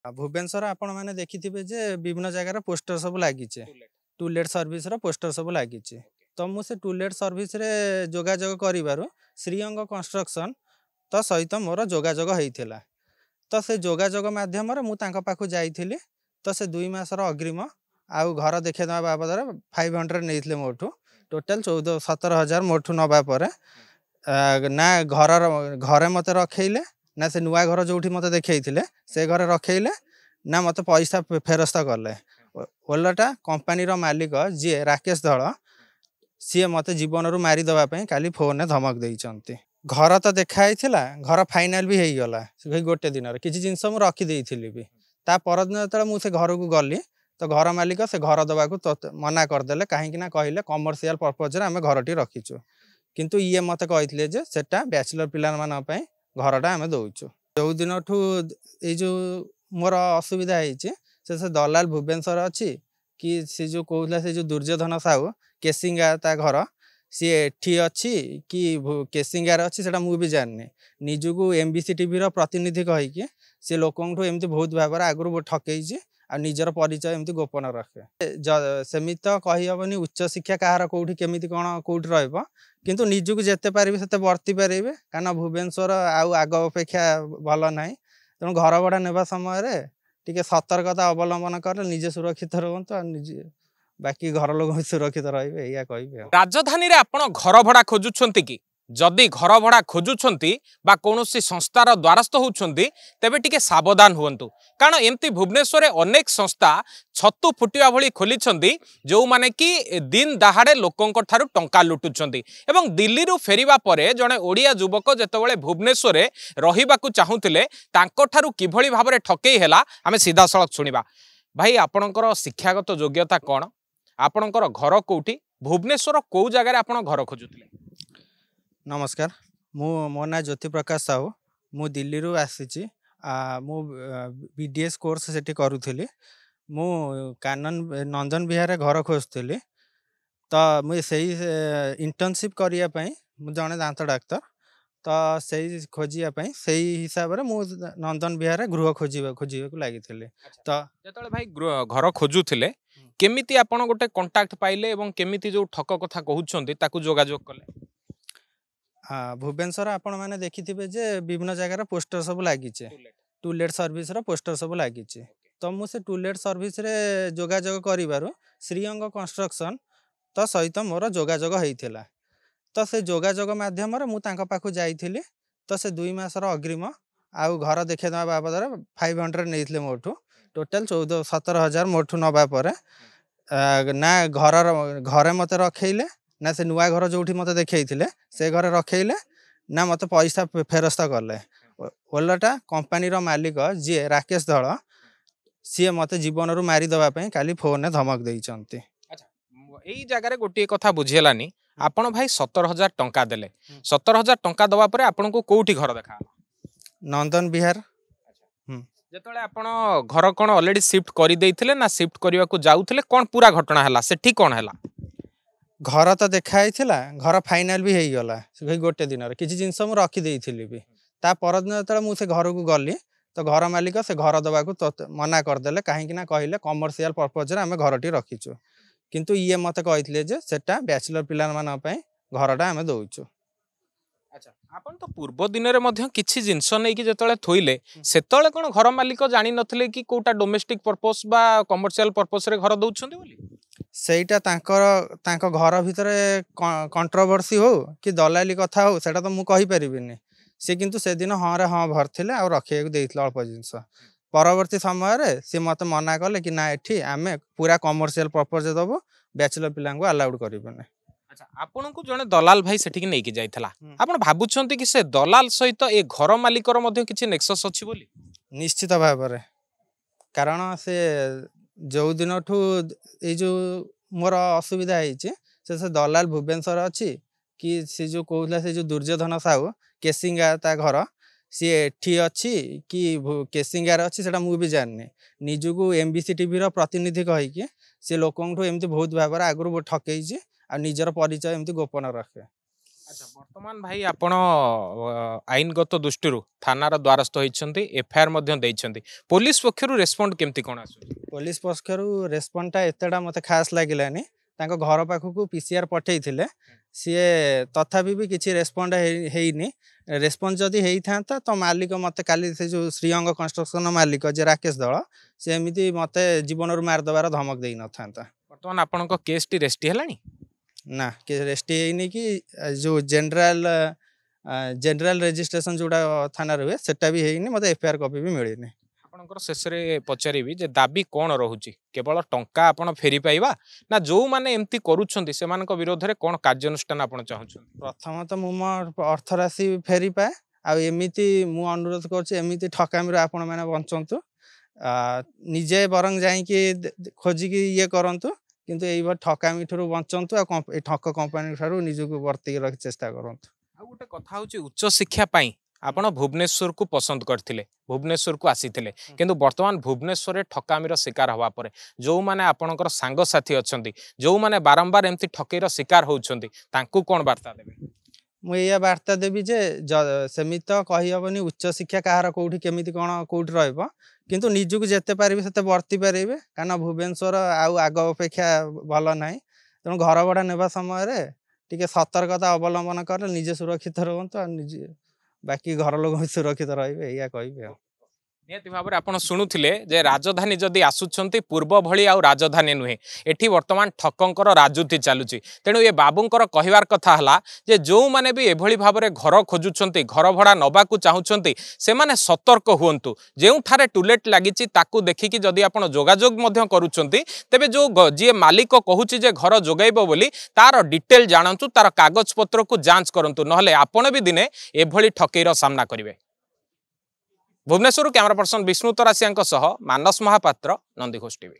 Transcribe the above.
भुवनेश्वर आपण मैंने देखी जे विभिन्न जगार पोस्टर सब लगी टूलेट सर्विस पोस्टर सब लगी तो मुझे टूलेट सर्विस जोगाजोग कर श्रीअंग कंस्ट्रक्शन तो सहित मोर जोगाजोग होता तो से जोगाजोग मध्यम मुझे जाइली तो से 2 मासर अग्रिम आउ घर देखा बाबद 500 नहीं मोठू टोटाल 17,000 मोठू नवापर ना घरे मत रखेले ना से नुआ घर जो मत देखते से घर रखेले ना मत पैसा फेरस्त कले ओलटा कंपानी मालिक जी राकेश दल सी मत जीवन रू मारिदेवाई काली फोन धमक देते घर तो देखाई घर फाइनाल भी हो गला गोटे दिन किसी जिनस मुझे रखीदी भी ता परदिन जो मुझे घर को गली तो घर मालिक से घर दवा मना करदे कहीं कहले कमर्शियल पर्पज आम घरटी रखीचु किंतु ये मत कहते सेटा बैचलर पिला घरटा आम दौचु जो दिन ठू जो मोर असुविधा से दलाल भुवनेश्वर अच्छी कि सी जो कहला से जो दुर्योधन साहू केसिंगा ता घर सी एठी अच्छी कि केसिंगार अच्छी से मुझे भी जानी निजू एमबीसी टीवी प्रतिनिधि कहीकि सी लोक एमती बहुत भाव आगुरी ठकई आ निजर परिचय एमती गोपन रखे सेमि तो कहीहबनी उच्च शिक्षा कहार कौटी केमी कौन कौटी रु निजुक जिते पारे से वर्ती पारे कारण भुवनेश्वर आउ आग अपेक्षा भल ना तेणु घर भड़ा नेबा समय टे सतर्कता अवलंबन कर निजे सुरक्षित रुहतु निजे बाकी घर लोग भी सुरक्षित रही कह राजधानी रे आपण घर भड़ा खोजुछंती कि जदि घर भड़ा खोजुछंती बा कोनोसी संस्थार द्वारस्थ होउछंती तेबे टिके सावधान हुअन्तु कारण एमती भुवनेश्वर अनेक संस्था छतु फुटिया भली खोलिछंती जो माने कि दिन दहाड़े लोकंक ठारू टंका लुटुछंती एवं दिल्ली रु फेरिबा परे जणे ओडिया युवक जेतेबेले भुवनेश्वर रहिबाकू चाहुतिले तांको ठारू किभली भाबरे ठकेई हेला आमे सीधा सळक सुनिबा भाई आपणकर शिक्षागत योग्यता कोन आपणकर घर कोठी भुवनेश्वर को जगह आपण घर खोजुतिले नमस्कार मो ना ज्योति प्रकाश साहू मु दिल्ली रू आसी मु बीडीएस कोर्स सेठी करूली मु कानन नंदन विहार घर खोजुली तो मुझे इंटर्नशिप करने जड़े दांत डाक्तर तो से खोजापी से हिसाब से मु नंदन विहार गृह खोजा लगी तो जो भाई घर खोजुले केमिति आपण गोटे कांटेक्ट पाइले एवं केमिति जो ठक कथा कहउछंती ताकू जोगाजोग कले भुवनेश्वर आपण मैंने देखी जे विभिन्न जगार पोस्टर सब लगी टूलेट सर्विस पोस्टर सब लगी तो मुझे टूलेट सर्विस जोगाजोग कर श्रीअंग कंस्ट्रक्शन तो सहित मोर जोगाजोग होता तो से जोगाजोग मध्यम मुझे जाइली तो से 2 मासर अग्रिम आउ घर देखा बाबद 500 नहीं मोठू टोटाल 17,000 मोठू नवापर ना घरे मत रखेले ना से नुआ घर जो मत देखते से घर रखेले ना मत पैसा फेरस्त कले ओलटा कंपानी मालिक जी राकेश दल सी मत जीवन रू मारिदेवाई काली फोन धमक देते यही जगह गोटे कथा बुझेलानी आपण भाई 17,000 टंका देले 17,000 टंका दवा परे आपण को कोठी घर देखा नंदन विहार जेतले आपण घर कोन ऑलरेडी शिफ्ट करि देइथिले ना शिफ्ट करिवा को जाउथिले कोन पूरा घटना हला सेठी कोन हला घर तो देखाई घर फाइनाल भी हो गला गोटे दिन किसी जिनस मुझे रखीदी भी ता परदिन जो मुझे घर को गली तो घर मालिक से घर दवा मना करदे कहीं कहले कमर्शियल पर्पज आम घरटी रखीचु किंतु ये मत कहते सेटा बैचलर पिला घरटा आम दौचु अच्छा आपण तो पूर्व दिन रे मध्य किछि जिंस नै कि जतले थोइले सेतले कोन घर मालिक जानि नथले कि कोटा डोमेस्टिक पर्पस बा कमर्शियल पर्पस रे घर दउछन्ती बोली सेटा तांकर घर भितर कंट्रोवर्सी हो कि दलाली कथा हो सेटा तो मु कहि परिबिनी से किंतु से दिन हाँ रे हाँ भरथिले आ रखिया को देइथिले अल्प जिंस परवर्ती समय रे से मत मना कले कि ना एठी आमे पूरा कमर्शियल पर्पस दबो बैचलर पिला को अलाउड करिबने अच्छा आपण को जने दलाल भाई सेठी नै कि जाइथला आपण भाबुछन्ती कि से दलाल सहित ए घर मालिकर मध्ये किछि नेक्सस अछि बोली निश्चित भाव रे कारण से जो दिन ठू ये जो मोर असुविधा से दलाल भुवनेश्वर अच्छी कि सी जो कहला से जो दुर्योधन साहू केसिंगा ता घर सी एठी अच्छी कि केसिंगार अच्छी से मुझे भी जानी निजू एमबीसी टीवी प्रतिनिधि कहीकि सी लोक एमती बहुत भाव आगुरी ठकई आ निजर परिचय एमती गोपन रखे अच्छा वर्तमान भाई आपण आईनगत दृष्टि थानार द्वारस्थ होती एफआईआर पुलिस पक्षर रेस्पॉन्ड केमती कौन आस पुलिस पक्षर रेस्पन्सटा एतेटा मत खास लगिलानी घर पाखक पीसीआर पठे सी तथापि भी किसी रेस्पन्ड हैनी रेस्पन्स जदि होता तो मालिक मत काली से जो श्रीअंग कंस्ट्रक्शन मालिक जे राकेश दल सी एमती मत जीवन मारदेवार धमक दे न था बर्तमान आपण केस टी रेस्टी है ना कि रेस्टी है कि जो जनरल रजिस्ट्रेशन जोड़ा थाना रुए सेटा भी है मत एफआईआर कॉपी भी मिलनी आपणकर शेष में पचारि जे दाबी कौन रोचे केवल टंका आपण फेरी पाइबा ना जो मैंने एमती करुँच से विरोध में कौन कार्यानुष्ठान आप चाहूँ प्रथम तो मु अर्थ राशि फेरी पाए आमती मु अनुरोध करमती ठकामी आपण मैंने बंचतु निजे बरंग जा खोजिकी ये करूँ किंतु ये ठकामी ठूँ बंचतु आ ठक कंपानी ठार निजक वर्ती रख चेष्टा करूँ गोटे कथा हूँ उच्च शिक्षा आपण भुवनेश्वर को पसंद करथिले भुवनेश्वर को आसीथिले किंतु वर्तमान भुवनेश्वर रे ठकामीर शिकार हवा परे जो माने आपणकर सांग साथी अछंती जो माने बारंबार एमती ठकेर शिकार होउछंती तांकू कोन वार्ता देबे मुझे वार्ता देवी जे सेमित तो कही हेनी उच्च शिक्षा कहार कौटी केमिति कौन कौटी रहिबो किंतु निजुक जेते पारिबे सेते वर्ती पारिबे कारण भुवनेश्वर आउ आग अपेक्षा भल नाही तेणु घर भड़ा नेबा समय टिके सतर्कता अवलंबन कर निजे सुरक्षित रहंतु निजे बाकी घर लोक भी सुरक्षित रहिबे या कहिबे निहति भाव आप शुणुले जे राजधानी जदि आसुंच पूर्व भली आउ राजधानी नुहे एठी वर्तमान ठकंकर राजुति चलुची तेणु ये बाबूंकर कहवार कथा हला जे जो माने भी एभली भाव में घर खोजुंट घर भड़ा नबाकू चाहूँगी से माने सतर्क हुंतु जो ठारे टुलेट लगी ताकू देखिकी जदि आप जोगाजोग करुँच तेबे जो जी मालिक कहूँ जे घर जोगाइब बोली तार डिटेल जानतु तार कागज पत्र को जांच करंतु नहले आपण भी दिने एभली ठकेर सामना करिवे। भुवनेश्वर कैमरा पर्सन विष्णु तरासिया मानस महापात्र नंदीघोष टीवी।